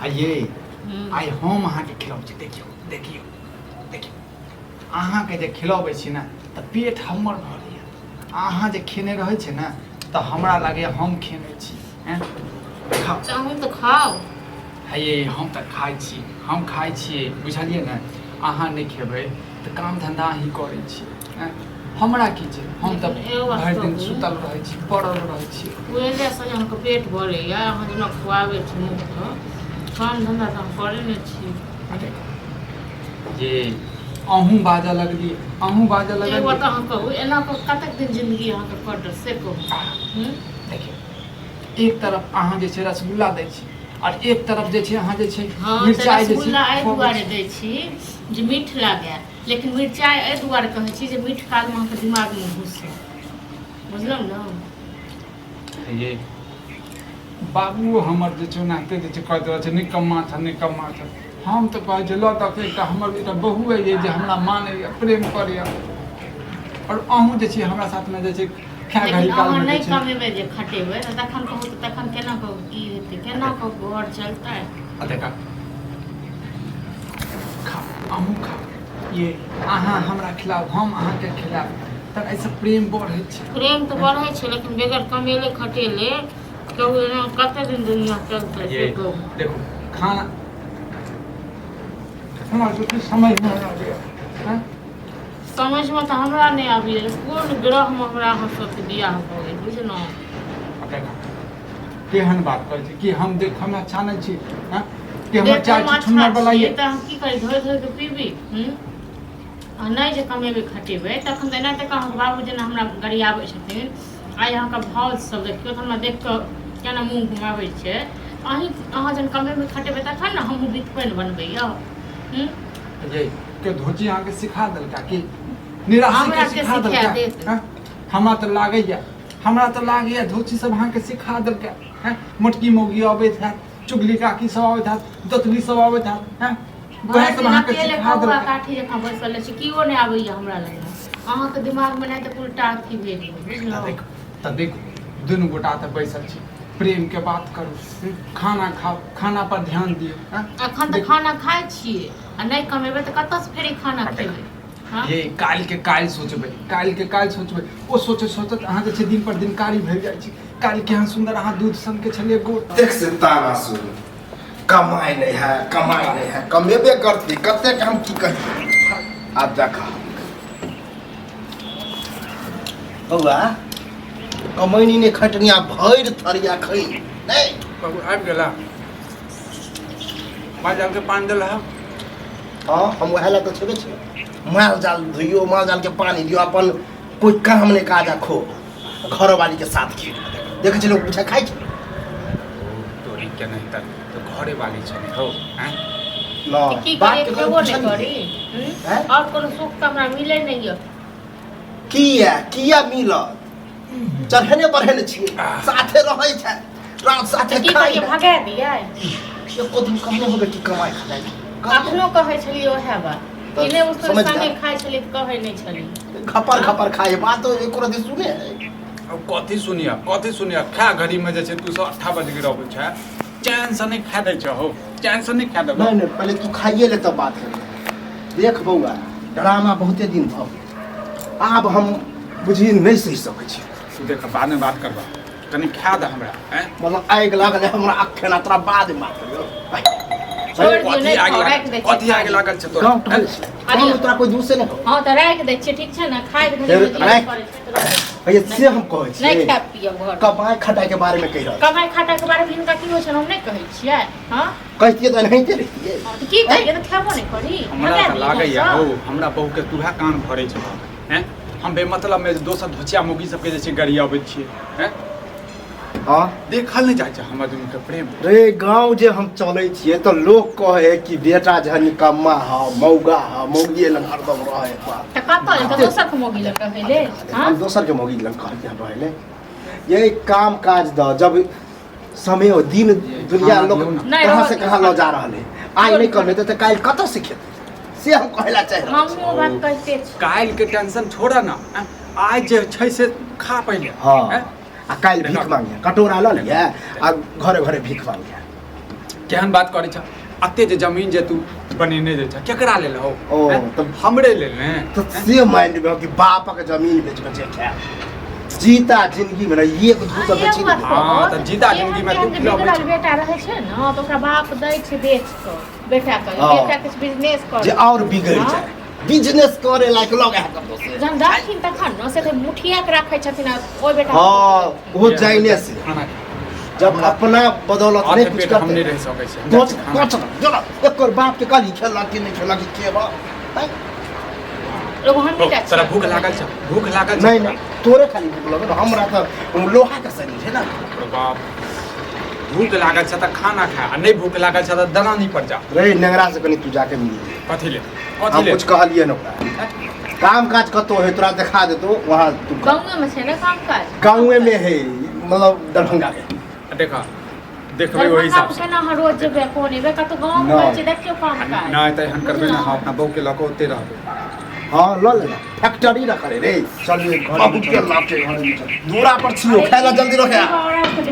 ये आई हम अहाँ के खिलाबै छी देखियो देखियो देखियो अहाँ के जे खिलाबै छी ना त पेट हमर भरैया अहाँ जे खेने रहै छै ना त हमरा लागैया हम खेने छी हैं खाओ चाहू तो खाओ ये हम त खाइ छी हम खाइ छी बुझलिए ना अहाँ नहीं खेबै त काम धंधा ही करै छी हैं हमरा की छै हम त भरि दिन सुतल रहै छी पड़ल रहै छी ओएले से अहाँ के पेट भरैया अहाँ जेना खुआबै छी मुँह के काम धंधा त हम करै नै छी ये अहूँ बाजा लगली अहूँ बाजा लगली एगो त अहाँ कहू एना को कतक दिन जिंदगी अहाँ के कटत से कहू देखियो एक तरफ अहाँ जे छै रसगुल्ला दै छी और एक तरफ जे छै अहाँ जे छै मिरचाई जे छै रसगुल्ला एहि दुआरे दै छी जे मीठ लागे लेकिन मिरचाई एहि दुआरे कहै छी जे मीठ काल में अहाँके दिमाग में घुसे बुझलहुँ ने ये बाबू हमर जे छै ओनाहिते जे छै कहैत रहै छै निकम्मा छ हम तऽ कहै छै लऽ तक एकटा हमर एकटा बहू है जे हमरा मानैया प्रेम करैया और अहूँ जे छै हमरा साथमे जे छै खाए घड़ी काल में नहीं कमेबै जे खटेबै त तखन कहू त तखन केना कहू की हेतै केना कहू घर चलतै देखा खा अहूँ खा ये अहाँ हमरा खिलाओ हम अहाँके खिलाओ त ऐसे प्रेम बढ़ै छै प्रेम तो बढ़ै छै लेकिन बेगर कमेले खटेले कहू एना कते दिन दुनिया चलतै से कहू देखो खाना हमरा जो समझ में आ गया हैं समझ में तो हमरा नहीं आबैया कोन ग्रह में हमरा अहाँ सबके बियाह भऽ गेल बुझलहुँ केहन बात करै छी कि हम देख हम अच्छा नहीं छी हैं कि हमर चाय छुन्ना वाला ये त हम की करी धोइ धोइ के पीबी आ नहीं जे कमेबै खटेबै तखन त एना तक अहाँके बाबू जेना हमरा गरियाबै छथिन आइ अहाँके भाव सब देखियौ त हमरा देख कऽ केना मुँह घुमाबै छै अहाँ जन कमेबै खटेबै तखन ने हमहूँ बितपैन बनबै यौ ये के धोची अहाँ के सिखा देलका कि निराशा के सिखा देलका हमरा त लागैया धोची सब अहाँ के सिखा देलका हैं मोटकी मौगी अबैत है चुगली काकी सब अबैत है दतली सब अबैत है हैं वह सब अहाँ के सिखा देलका काठी जकाँ बैसल छै कियो नहीं आबैया हमरा लग अहाँ के दिमाग में नहीं त उल्टा अथी भेल बुझलहुँ त देखो दुनू गोटा त बैसल छी प्रेम के बात करू खाना खाओ खाना पर ध्यान दियो अखन त खाना खाइ छियै आ नहीं कमेबै त कतऽ से फेर खाना खेबै ये काल के काल सोचबै ओ सोचत अहाँ जे छै दिन पर दिन कारी भऽ जाइ छी काल के अहाँ सुंदर अहाँ दूध सन के छलिए गोट देख से ताना सुन कमाई नहीं है कमेबे करती कते के हम की कही आप देखा बउआ कमैनी ने खटनिया भैर थरिया खई नहीं बाबू आबि गेला माल के पानी देला हाँ हम वह ला तो छेबे छे माल जाल धोइयो माल जाल के पानी दियो अपन कोई काम नहीं काज खो घर वाली के साथ खेल देखे छै लोग पूछा खाई छै तोरी के नहीं त घरे वाली छै हो हैं ना की बात करी के खेबो नहीं करी हैं और कोनो सुख त हमरा मिलै नहीं य किया मिलत चढ़ने बढ़े छी साथे रहै छै रात साथे की खाई करिए भगा दियै एको दिन कहने होबे कि कमाई खाई अपनो कहै छलिए ओहे बात इने उसको संगे खाइ छलिए त कहै नहीं छलिए खपर खाए बात तो एको रति सुने अब कथी सुनिया खा घड़ी में जे छै तू 8 बजे गिरबै छै चैन से नहीं खा दै छ हो चैन से नहीं खा दे नहीं पहले तू खाइए ले तब बात कर देख बउआ ड्रामा बहुते दिन भ आब हम बुझी नहीं सही सकै छी तू देख बाद में बात करबा कनी खा दे हमरा हैं मतलब आग लागल हमरा अखन तोरा बाद में बात करियो छोड़ दियो नहीं राख दे कथी आगे लागल छै तोरा गाँव हम तोरा कोई दूसरे नहीं हां त राख दे छै ठीक छै ना खाइ के राख। भैया से हम कहै छी नहीं खा पियो घर कमाई खटाई के बारे में कहि रहल कमाई खाटा के बारे में हिनका की होइ छै हम नहीं कहै छियै हां कहतिए त नहीं ते रहिए त की करिए त खाबो नहीं करी हमरा त लागैया हो हमरा बहु के तुहा कान भरै छै हैं हम बेमतलब में दोसर धोचिया मुगी सबके जे छै गड़ी अबै छियै हैं हां देखल नहीं जाइ छै हमरा दुनू के प्रेम रे गांव जे हम चलै छिए त लोग कहे कि बेटा जहन निकम्मा ह मौगा ह मौगिए लंग हरदम रहे बा त कतऽ त दोसर के मोगी लग कहले हां हम दोसर के मौगी लंग कहते हम रहले ये काम काज द जब समय हो दिन दुनिया लोग कहां से कहां ल जा रहले आज नहीं करले त काल कतऽ से खेते से हम कहला चाहे हम वो बात कहते छी काल के टेंशन छोड़ा ना आज जे छै से खा पहिले हां आ काल भीख मांगे कटोरा ल लिया आ घरे घरे भीख मांगे केहन बात करे छ अते जे जमीन जे तू बनेने दे छ केकरा लेल हो ओ, तब हमरे लेल ने तो से माइंड में हो कि बाप का जमीन बेच बचे क्या जीता जिंदगी में ये कुछ तो बेची नहीं। हाँ, तो जीता जिंदगी में तू खिलाबै छै। बेटा रहे छै न तो ओकरा बाप दै छै बेच के बेटा के हाँ। बेटा के बिजनेस कर जे और बिगड़ जाए बिजनेस करे लायक लोग है कतो से जन दाखिन तखन न से तऽ मुठिया के राखै छथिन आ ओइ बेटा हां वो जाइने से खाना जब अपना बदौलत और नहीं कुछ पेट हम करते नहीं रह सकै छै दोस्त कोच जरा एकर बाप के काली खेला कि नहीं खेला कि के बा एगो हम बेटा तोरा भूख लागल छ भूख लागल छ नहीं नहीं तोरे खाली भूख लगल हमरा तो लोहा के शरीर है ना बाप भूख लागल छ त खाना खा आ नहीं भूख लागल छ त दलानी पर जा रे नेंगरा से कनी तू जाके मिल कथि ले हम कुछ कहलिए न ओकरा काम काज कतो है तोरा दिखा देतो वहां तू गांव में छै ना काम काज गांव में है मतलब दरभंगा के देखा देखबै ओहि हिसाब से केना हर रोज जेबै कोन एबै कतौ गांव में नहीं। छै देखियो काम काज नहीं त हम करबै ना हम अपना बहू के लको ओते रहबै हां ल लेना फैक्ट्री रख रे चलिए घर के लाटे दूरा पर छियो खाला जल्दी रखे और